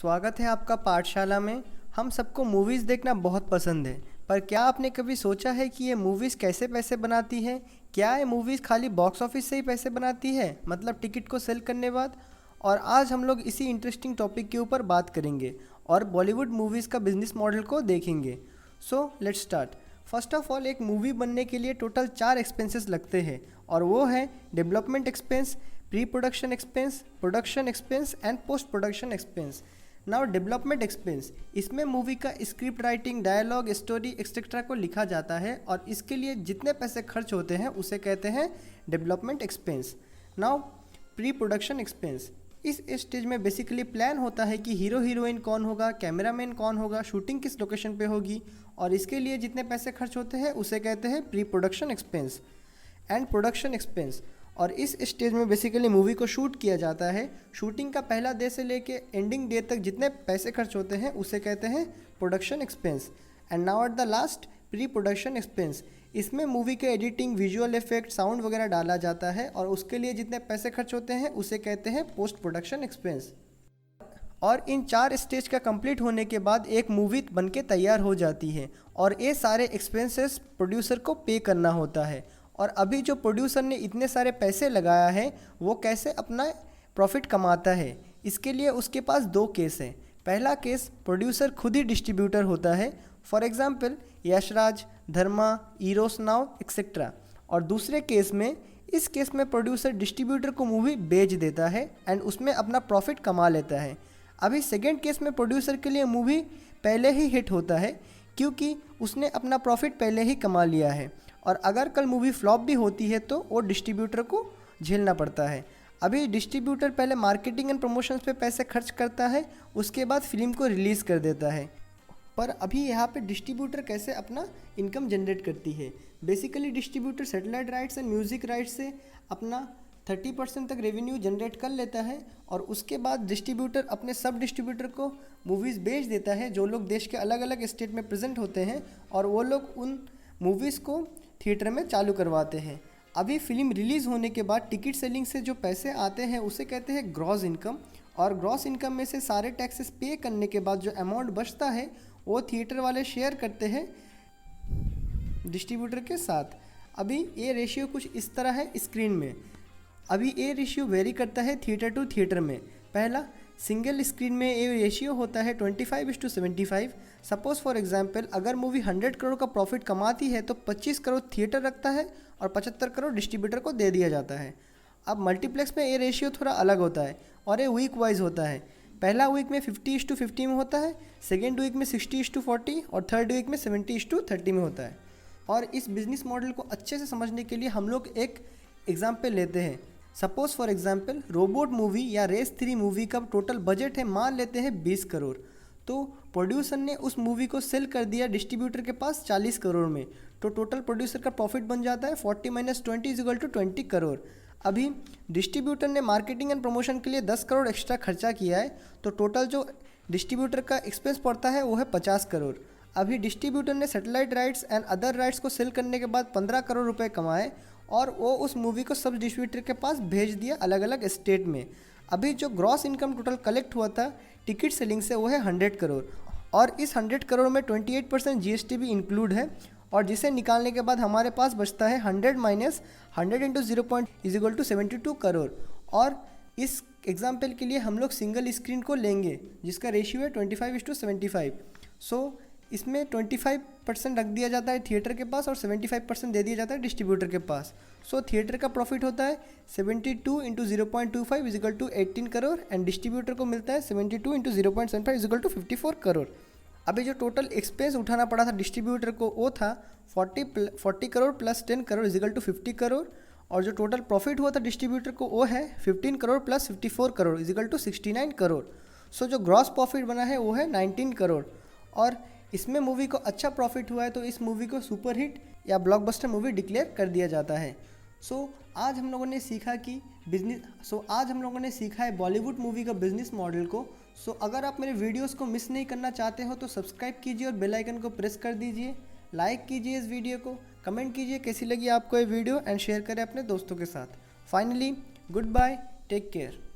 स्वागत है आपका पाठशाला में। हम सबको मूवीज़ देखना बहुत पसंद है, पर क्या आपने कभी सोचा है कि ये मूवीज़ कैसे पैसे बनाती है? क्या ये मूवीज़ खाली बॉक्स ऑफिस से ही पैसे बनाती है, मतलब टिकट को सेल करने बाद? और आज हम लोग इसी इंटरेस्टिंग टॉपिक के ऊपर बात करेंगे और बॉलीवुड मूवीज़ का बिजनेस मॉडल को देखेंगे। So let's start. First of all, एक मूवी बनने के लिए टोटल 4 एक्सपेंसेस लगते हैं, और वो है development expense, pre production expense, production expense and post production expense. Now development expense, इसमें मूवी का script writing, dialogue, story etcetera को लिखा जाता है और इसके लिए जितने पैसे खर्च होते हैं उसे कहते हैं development expense. Now pre production expense, इस स्टेज में बेसिकली प्लान होता है कि हीरो हीरोइन कौन होगा, कैमरामैन कौन होगा, शूटिंग किस लोकेशन पे होगी, और इसके लिए जितने पैसे खर्च होते हैं उसे कहते हैं pre production expense and production expense. और इस स्टेज में बेसिकली मूवी को शूट किया जाता है। शूटिंग का पहला डे से लेके एंडिंग डे तक जितने पैसे खर्च होते हैं उसे कहते हैं production expense. And now at the last, pre production expense, इसमें मूवी के एडिटिंग, विजुअल इफेक्ट, साउंड वगैरह डाला जाता है और उसके लिए जितने पैसे खर्च होते हैं उसे कहते हैं पोस्ट प्रोडक्शन एक्सपेंस। और इन 4 स्टेज का कंप्लीट होने के बाद एक मूवी बनके तैयार हो जाती है और ये सारे एक्सपेंसेस प्रोड्यूसर को पे करना होता है। और अभी जो प्रोड्यूसर ने इतने सारे पैसे लगाया है वो कैसे अपना प्रॉफिट कमाता है, इसके लिए उसके पास 2 केस हैं। पहला केस, प्रोड्यूसर खुद ही डिस्ट्रीब्यूटर होता है, for example Yashraj, Dharma, Eros now etcetera. और दूसरे केस में, इस केस में प्रोड्यूसर डिस्ट्रीब्यूटर को मूवी बेच देता है एंड उसमें अपना प्रॉफिट कमा लेता है। अभी सेकेंड केस में प्रोड्यूसर के लिए मूवी पहले ही हिट होता है क्योंकि उसने अपना प्रॉफिट पहले ही कमा लिया है, और अगर कल मूवी फ्लॉप भी होती है तो वो डिस्ट्रीब्यूटर को झेलना पड़ता है। अभी डिस्ट्रीब्यूटर पहले मार्केटिंग एंड प्रमोशंस पे पैसे खर्च करता है, उसके बाद फिल्म को रिलीज़ कर देता है। पर अभी यहाँ पे डिस्ट्रीब्यूटर कैसे अपना इनकम जनरेट करती है? Basically distributor satellite rights and music rights से अपना 30% तक रेवेन्यू जनरेट कर लेता है, और उसके बाद डिस्ट्रीब्यूटर अपने सब डिस्ट्रीब्यूटर को मूवीज़ बेच देता है जो लोग देश के अलग अलग स्टेट में प्रेजेंट होते हैं, और वो लोग उन मूवीज़ को थिएटर में चालू करवाते हैं। अभी फिल्म रिलीज़ होने के बाद टिकट सेलिंग से जो पैसे आते हैं उसे कहते हैं ग्रॉस इनकम, और ग्रॉस इनकम में से सारे टैक्सेस पे करने के बाद जो अमाउंट बचता है वो थिएटर वाले शेयर करते हैं डिस्ट्रीब्यूटर के साथ। अभी ये रेशियो कुछ इस तरह है स्क्रीन में। अभी ये रेशियो वेरी करता है थिएटर टू थिएटर में। पहला, सिंगल स्क्रीन में ये रेशियो होता है 25:75। सपोज फॉर एग्जांपल, अगर मूवी 100 करोड़ का प्रॉफिट कमाती है तो 25 करोड़ थिएटर रखता है और 75 करोड़ डिस्ट्रीब्यूटर को दे दिया जाता है। अब मल्टीप्लेक्स में ये रेशियो थोड़ा अलग होता है और ये वीक वाइज होता है। पहला वीक में 50:50 में होता है, सेकेंड वीक में 60:40 और थर्ड वीक में 70:30 में होता है। और इस बिजनेस मॉडल को अच्छे से समझने के लिए हम लोग एक एग्जाम्पल लेते हैं। Suppose for example, robot movie या रेस 3 मूवी का टोटल बजट है, मान लेते हैं 20 करोड़। तो प्रोड्यूसर ने उस मूवी को सेल कर दिया डिस्ट्रीब्यूटर के पास 40 करोड़ में, तो टोटल प्रोड्यूसर का प्रॉफिट बन जाता है 40 - 20 = 20 करोड़। अभी डिस्ट्रीब्यूटर ने मार्केटिंग एंड प्रमोशन के लिए 10 करोड़ एक्स्ट्रा खर्चा किया है, तो टोटल जो डिस्ट्रीब्यूटर का एक्सपेंस पड़ता है वो है 50 करोड़। अभी डिस्ट्रीब्यूटर ने satellite rights and other rights को सेल करने के बाद 15 करोड़ रुपये कमाए, और वो उस मूवी को सब डिस्ट्रीब्यूटर के पास भेज दिया अलग अलग स्टेट में। अभी जो ग्रॉस इनकम टोटल कलेक्ट हुआ था टिकट सेलिंग से वो है 100 करोड़, और इस 100 करोड़ में 28% जीएसटी भी इंक्लूड है, और जिसे निकालने के बाद हमारे पास बचता है 100 - 100 × 0 = 72 करोड़। और इस एग्जाम्पल के लिए हम लोग सिंगल स्क्रीन को लेंगे जिसका रेशियो है 25:75। सो इसमें 25% रख दिया जाता है थिएटर के पास और 75% दे दिया जाता है डिस्ट्रीब्यूटर के पास। सो थिएटर का प्रॉफिट होता है 72 × 0.25 = 18 करोड़, एंड डिस्ट्रीब्यूटर को मिलता है 72 × 0.75 = 54 करोड़। अभी जो टोटल एक्सपेंस उठाना पड़ा था डिस्ट्रीब्यूटर को वो था 40 करोड़ + 10 करोड़ = 50 करोड़, और जो टोटल प्रॉफिट हुआ था डिस्ट्रीब्यूटर को वो है 15 करोड़ + 54 करोड़ = 69 करोड़। सो जो ग्रॉस प्रॉफिट बना है वो है 19 करोड़, और इसमें मूवी को अच्छा प्रॉफिट हुआ है तो इस मूवी को सुपर हिट या ब्लॉकबस्टर मूवी डिक्लेयर कर दिया जाता है। आज हम लोगों ने सीखा है बॉलीवुड मूवी का बिजनेस मॉडल को। अगर आप मेरे वीडियोस को मिस नहीं करना चाहते हो तो सब्सक्राइब कीजिए और बेल आइकन को प्रेस कर दीजिए। लाइक कीजिए इस वीडियो को, कमेंट कीजिए कैसी लगी आपको ये वीडियो, एंड शेयर करें अपने दोस्तों के साथ। Finally, good bye, take care.